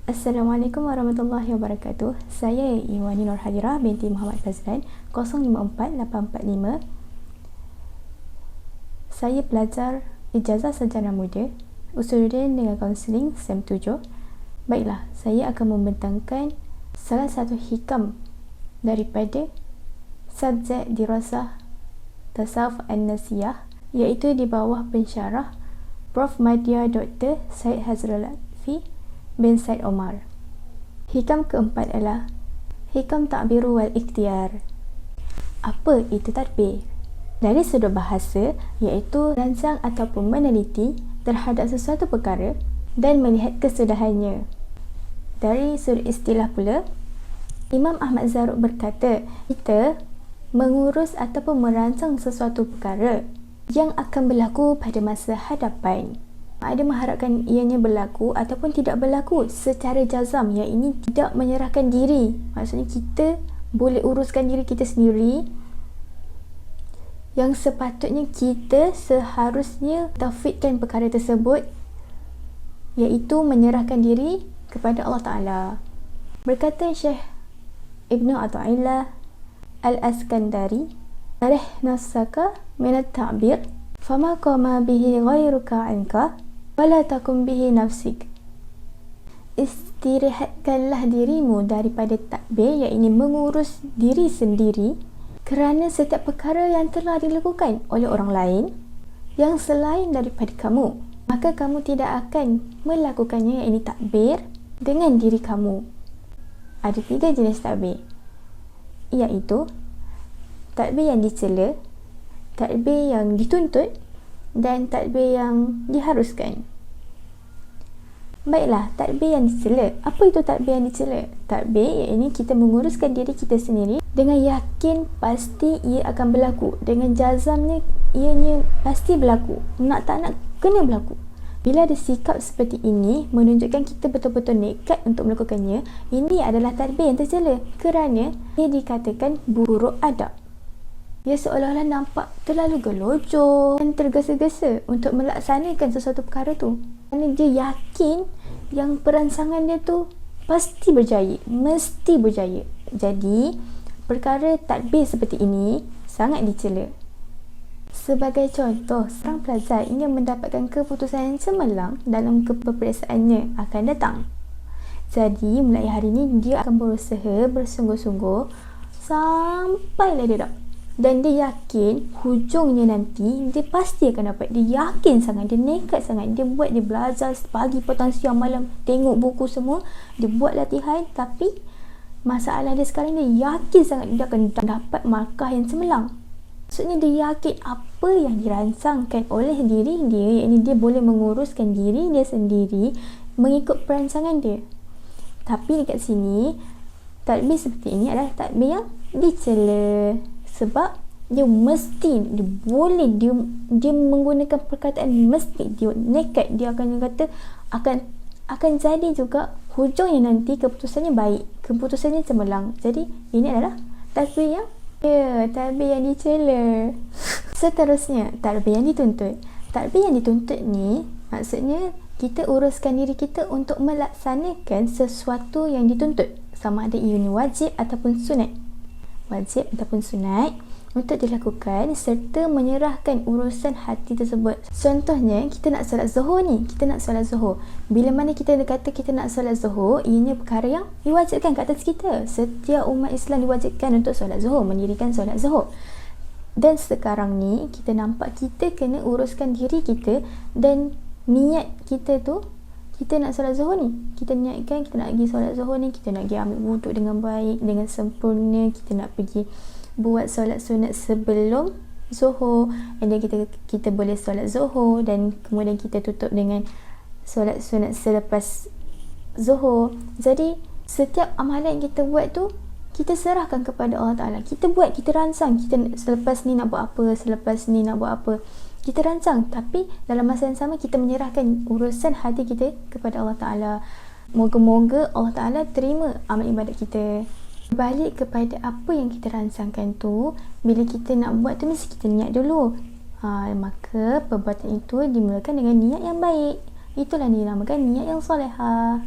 Assalamualaikum warahmatullahi wabarakatuh. Saya Iwani Nur Hadirah binti Muhammad Fazlan 054845. Saya pelajar Ijazah Sarjana Muda, Usuluddin dengan Kaunseling SEM 7. Baiklah, saya akan membentangkan salah satu hikam daripada subjek dirasah Tasawuf An-Nasiyah, iaitu di bawah pensyarah Prof. Madya Dr. Syed Hazrul Lutfi bin Said Omar. Hikam keempat adalah hikam takbiru wal ikhtiar. Apa itu takbir? Dari sudut bahasa, iaitu rancang ataupun meneliti terhadap sesuatu perkara dan melihat kesudahannya. Dari sudut istilah pula, Imam Ahmad Zarruq berkata, kita mengurus ataupun merancang sesuatu perkara yang akan berlaku pada masa hadapan. Ada mengharapkan ianya berlaku ataupun tidak berlaku secara jazam, yang ini tidak menyerahkan diri. Maksudnya kita boleh uruskan diri kita sendiri, yang sepatutnya kita seharusnya taufikkan perkara tersebut, iaitu menyerahkan diri kepada Allah Ta'ala. Berkata Syekh Ibnu Athaillah Al-Askandari, "Arih nafsaka minat ta'bir, fama qama bihi ghairuka anka, wala takum bihi nafsik." Istirahatkanlah dirimu daripada takbir, iaitu mengurus diri sendiri, kerana setiap perkara yang telah dilakukan oleh orang lain yang selain daripada kamu, maka kamu tidak akan melakukannya, iaitu takbir dengan diri kamu. Ada 3 jenis takbir, iaitu takbir yang dicela, takbir yang dituntut, dan takbir yang diharuskan. Baiklah, takbir yang dicela. Apa itu takbir yang dicela? Takbir iaitu kita menguruskan diri kita sendiri dengan yakin pasti ia akan berlaku, dengan jazamnya ianya pasti berlaku, nak tak nak kena berlaku. Bila ada sikap seperti ini menunjukkan kita betul-betul nekat untuk melakukannya, ini adalah takbir yang tercela, kerana ia dikatakan buruk adab. Ia seolah-olah nampak terlalu gelojoh dan tergesa-gesa untuk melaksanakan sesuatu perkara tu, kerana dia yakin yang perancangan dia tu pasti berjaya, mesti berjaya. Jadi perkara takbir seperti ini sangat dicela. Sebagai contoh, seorang pelajar ingin mendapatkan keputusan yang cemerlang dalam keperperiksaannya akan datang. Jadi mulai hari ini dia akan berusaha bersungguh-sungguh sampailah dia dapat. Dan dia yakin hujungnya nanti dia pasti akan dapat. Dia yakin sangat, dia nekat sangat. Dia belajar pagi, petang, siang, malam, tengok buku semua, dia buat latihan. Tapi masalah dia sekarang, dia yakin sangat dia akan dapat markah yang cemerlang. Maksudnya dia yakin apa yang dirancangkan oleh diri dia, iaitu dia boleh menguruskan diri dia sendiri mengikut perancangan dia. Tapi dekat sini, takbir seperti ini adalah takbir yang dicela. Sebab dia mesti, dia boleh, dia menggunakan perkataan mesti, dia nekat, dia akan kata akan jadi juga hujungnya nanti keputusannya baik, keputusannya cemerlang. Jadi ini adalah takbir yang dicela. Seterusnya, takbir yang dituntut. Takbir yang dituntut ni maksudnya kita uruskan diri kita untuk melaksanakan sesuatu yang dituntut, sama ada ianya wajib ataupun sunat. Wajib ataupun sunat untuk dilakukan serta menyerahkan urusan hati tersebut. Contohnya, kita nak solat zuhur ni, kita nak solat zuhur. Bila mana kita kata kita nak solat zuhur, ianya perkara yang diwajibkan ke atas kita. Setiap umat Islam diwajibkan untuk solat zuhur, mendirikan solat zuhur. Dan sekarang ni kita nampak kita kena uruskan diri kita dan niat kita tu, kita nak solat zuhur ni, kita niatkan kita nak pergi solat zuhur ni, kita nak pergi ambil wuduk dengan baik, dengan sempurna, kita nak pergi buat solat sunat sebelum zuhur, and then kita boleh solat zuhur, dan kemudian kita tutup dengan solat sunat selepas zuhur. Jadi setiap amalan yang kita buat tu kita serahkan kepada Allah Ta'ala. Kita buat, kita rancang, kita selepas ni nak buat apa, selepas ni nak buat apa, kita rancang. Tapi dalam masa yang sama kita menyerahkan urusan hati kita kepada Allah Ta'ala. Moga-moga Allah Ta'ala terima amal ibadat kita. Balik kepada apa yang kita rancangkan tu, bila kita nak buat tu mesti kita niat dulu. Maka perbuatan itu dimulakan dengan niat yang baik. Itulah dinamakan niat yang solehah.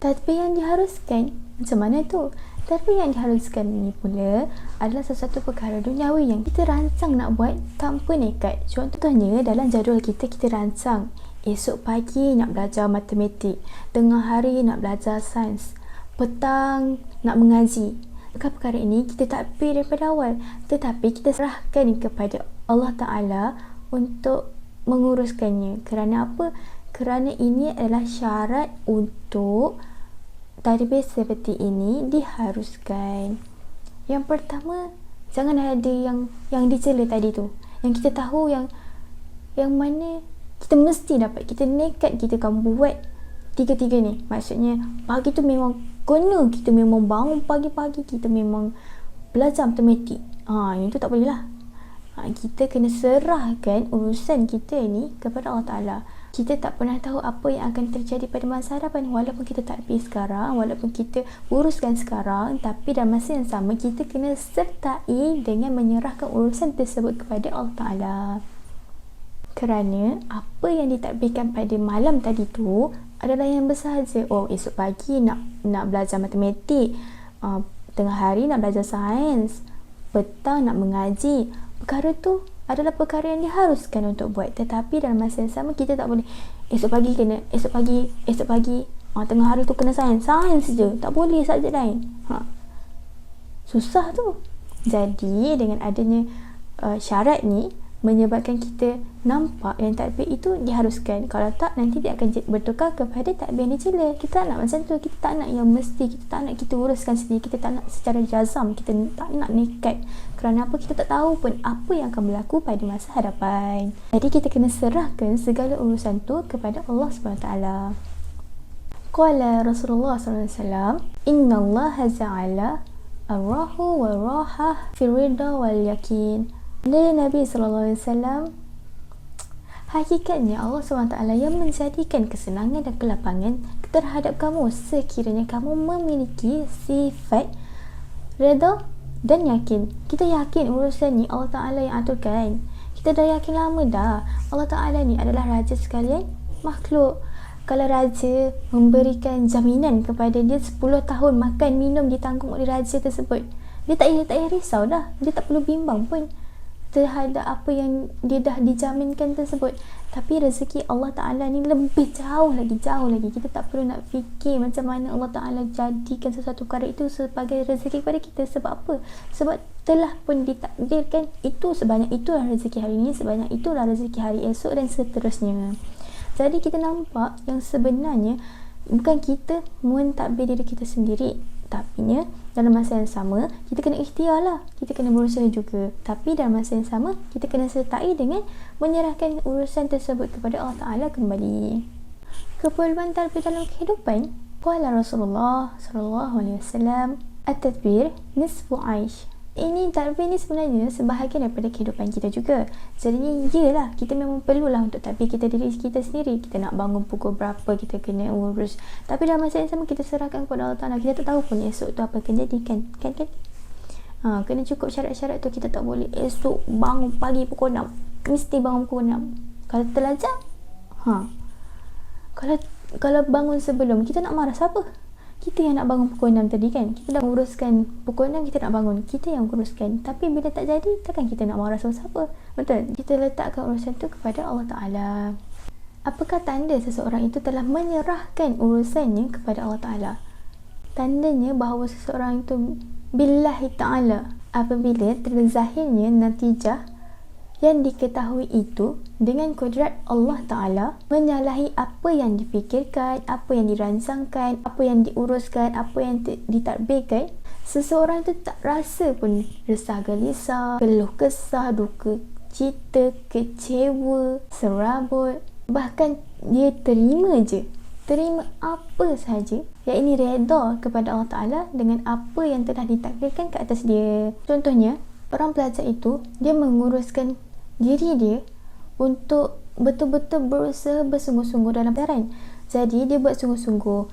Tadbir yang diharuskan, macam mana tu? Tadbir yang diharuskan ni pula adalah sesuatu perkara duniawi yang kita rancang nak buat tanpa nekat. Contohnya dalam jadual kita rancang esok pagi nak belajar matematik, tengah hari nak belajar sains, petang nak mengaji. Perkara ini kita takbir daripada awal, tetapi kita serahkan kepada Allah Ta'ala untuk menguruskannya. Kerana apa? Kerana ini adalah syarat untuk tadbir seperti ini diharuskan. Yang pertama, jangan ada yang dicela tadi tu. Yang kita tahu yang mana kita mesti dapat, kita nekat, kita akan buat tiga-tiga ni. Maksudnya pagi tu memang kena, kita memang bangun pagi-pagi, kita memang belajar matematik. Itu tak boleh lah. Kita kena serahkan urusan kita ni kepada Allah Ta'ala. Kita tak pernah tahu apa yang akan terjadi pada masa hadapan. Walaupun kita takbir sekarang, walaupun kita uruskan sekarang, tapi dalam masa yang sama kita kena sertai dengan menyerahkan urusan tersebut kepada Allah Ta'ala. Kerana apa yang ditakbirkan pada malam tadi tu adalah yang bersahaja. Esok pagi nak belajar matematik, tengah hari nak belajar sains, petang nak mengaji. Perkara tu adalah perkara yang diharuskan untuk buat. Tetapi dalam masa yang sama kita tak boleh esok pagi tengah hari tu kena sains je, tak boleh subjek lain. Susah tu. Jadi dengan adanya syarat ni menyebabkan kita nampak yang takbir itu diharuskan. Kalau tak, nanti dia akan bertukar kepada takbir yang dicela. Kita tak nak macam tu. Kita tak nak yang mesti, kita tak nak kita uruskan sendiri, kita tak nak secara jazam, kita tak nak nekat. Kerana apa? Kita tak tahu pun apa yang akan berlaku pada masa hadapan. Jadi kita kena serahkan segala urusan tu kepada Allah SWT. Qala Rasulullah SAW, Inna Allah ja'ala ar-rahu wal-rahah fi rida wal-yakin. Dari Nabi SAW, hakikatnya Allah SWT yang menjadikan kesenangan dan kelapangan terhadap kamu sekiranya kamu memiliki sifat redha dan yakin. Kita yakin urusan ni Allah Ta'ala yang aturkan. Kita dah yakin lama dah Allah Ta'ala ni adalah raja sekalian makhluk. Kalau raja memberikan jaminan kepada dia 10 tahun makan minum ditanggung oleh raja tersebut, dia tak payah risau dah. Dia tak perlu bimbang pun terhadap apa yang dia dah dijaminkan tersebut. Tapi rezeki Allah Ta'ala ni lebih jauh lagi. Kita tak perlu nak fikir macam mana Allah Ta'ala jadikan sesuatu perkara itu sebagai rezeki kepada kita. Sebab apa? Sebab telah pun ditakdirkan itu, sebanyak itulah rezeki hari ini, sebanyak itulah rezeki hari esok dan seterusnya. Jadi kita nampak yang sebenarnya bukan kita mentadbir diri kita sendiri, tapi dalam masa yang sama kita kena ikhtiar lah, kita kena berusaha juga. Tapi dalam masa yang sama kita kena sertai dengan menyerahkan urusan tersebut kepada Allah Ta'ala kembali. Keperluan tadbir dalam kehidupan. Qala Rasulullah SAW, at-tadbir nisfu aish. Ini tadbir ni sebenarnya sebahagian daripada kehidupan kita juga. Jadi iyalah, kita memang perlulah untuk tadbir kita diri kita sendiri. Kita nak bangun pukul berapa, kita kena urus. Tapi dalam masa yang sama kita serahkan kepada Allah Ta'ala. Kita tak tahu pun esok tu apa akan jadi kan. Kena cukup syarat-syarat tu. Kita tak boleh esok bangun pagi pukul 6. Mesti bangun pukul 6. Kalau terlajak, Kalau bangun sebelum, kita nak marah siapa? Kita yang nak bangun pukul 6 tadi kan. Kita dah uruskan pukul 6, kita nak bangun, kita yang uruskan. Tapi bila tak jadi, takkan kita nak marah sama siapa? Betul? Kita letakkan urusan tu kepada Allah Ta'ala. Apakah tanda seseorang itu telah menyerahkan urusannya kepada Allah Ta'ala? Tandanya bahawa seseorang itu billahi ta'ala apabila terzahirnya natijah yang diketahui itu dengan kudrat Allah Ta'ala menyalahi apa yang difikirkan, apa yang dirancangkan, apa yang diuruskan, apa yang ditadbirkan. Seseorang itu tak rasa pun resah gelisah, keluh kesah, duka cita, kecewa, serabut. Bahkan dia terima apa sahaja, yang ini reda kepada Allah Ta'ala dengan apa yang telah ditakdirkan ke atas dia. Contohnya, orang pelajar itu dia menguruskan diri dia untuk betul-betul berusaha bersungguh-sungguh dalam pelajaran. Jadi dia buat sungguh-sungguh.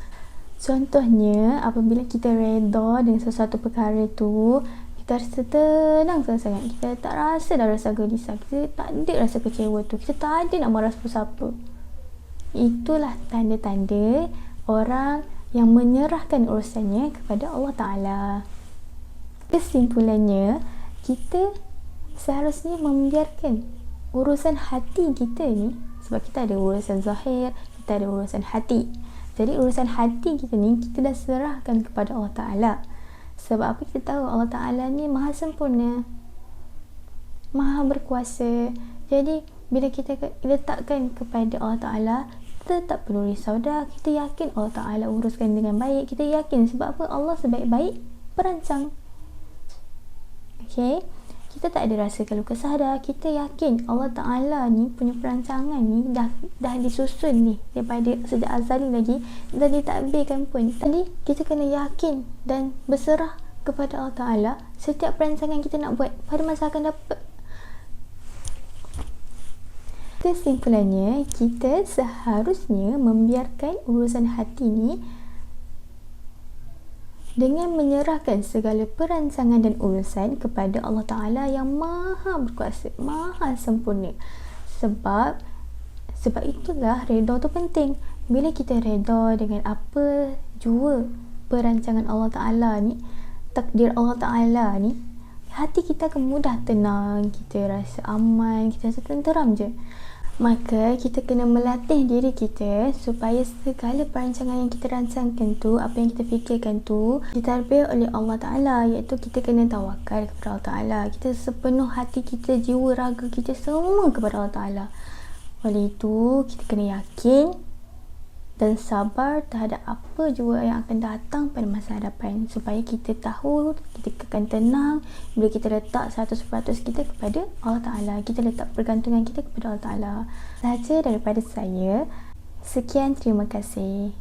Contohnya, apabila kita reda dengan sesuatu perkara tu, kita rasa tenang sangat. Kita tak rasa dah rasa gelisah, kita tak ada rasa kecewa tu, kita tak ada nak marah siapa-siapa. Itulah tanda-tanda orang yang menyerahkan urusannya kepada Allah Ta'ala. Kesimpulannya, kita seharusnya membiarkan urusan hati kita ni, sebab kita ada urusan zahir, kita ada urusan hati. Jadi urusan hati kita ni kita dah serahkan kepada Allah Ta'ala. Sebab apa? Kita tahu Allah Ta'ala ni maha sempurna, maha berkuasa. Jadi bila kita letakkan kepada Allah Ta'ala, kita tak perlu risau dah. Kita yakin Allah Ta'ala uruskan dengan baik. Kita yakin sebab apa? Allah sebaik-baik perancang. Okay, kita tak ada rasa kalau kesah dah. Kita yakin Allah Ta'ala ni punya perancangan ni dah disusun ni daripada sejak azali lagi, dah ditadbirkan pun. Jadi kita kena yakin dan berserah kepada Allah Ta'ala setiap perancangan kita nak buat pada masa akan dapat. Kesimpulannya, kita seharusnya membiarkan urusan hati ni dengan menyerahkan segala perancangan dan urusan kepada Allah Ta'ala yang maha berkuasa, maha sempurna. Sebab itulah redha tu penting. Bila kita redha dengan apa jua perancangan Allah Ta'ala ni, takdir Allah Ta'ala ni, hati kita akan mudah tenang, kita rasa aman, kita rasa tenteram je. Maka kita kena melatih diri kita supaya segala perancangan yang kita rancangkan tu, apa yang kita fikirkan tu ditadbir oleh Allah Ta'ala, iaitu kita kena tawakal kepada Allah Ta'ala. Kita sepenuh hati kita, jiwa, raga kita semua kepada Allah Ta'ala. Oleh itu kita kena yakin dan sabar terhadap apa jua yang akan datang pada masa hadapan, supaya kita tahu, kita akan tenang bila kita letak 100% kita kepada Allah Ta'ala. Kita letak pergantungan kita kepada Allah Ta'ala. Sahaja daripada saya. Sekian, terima kasih.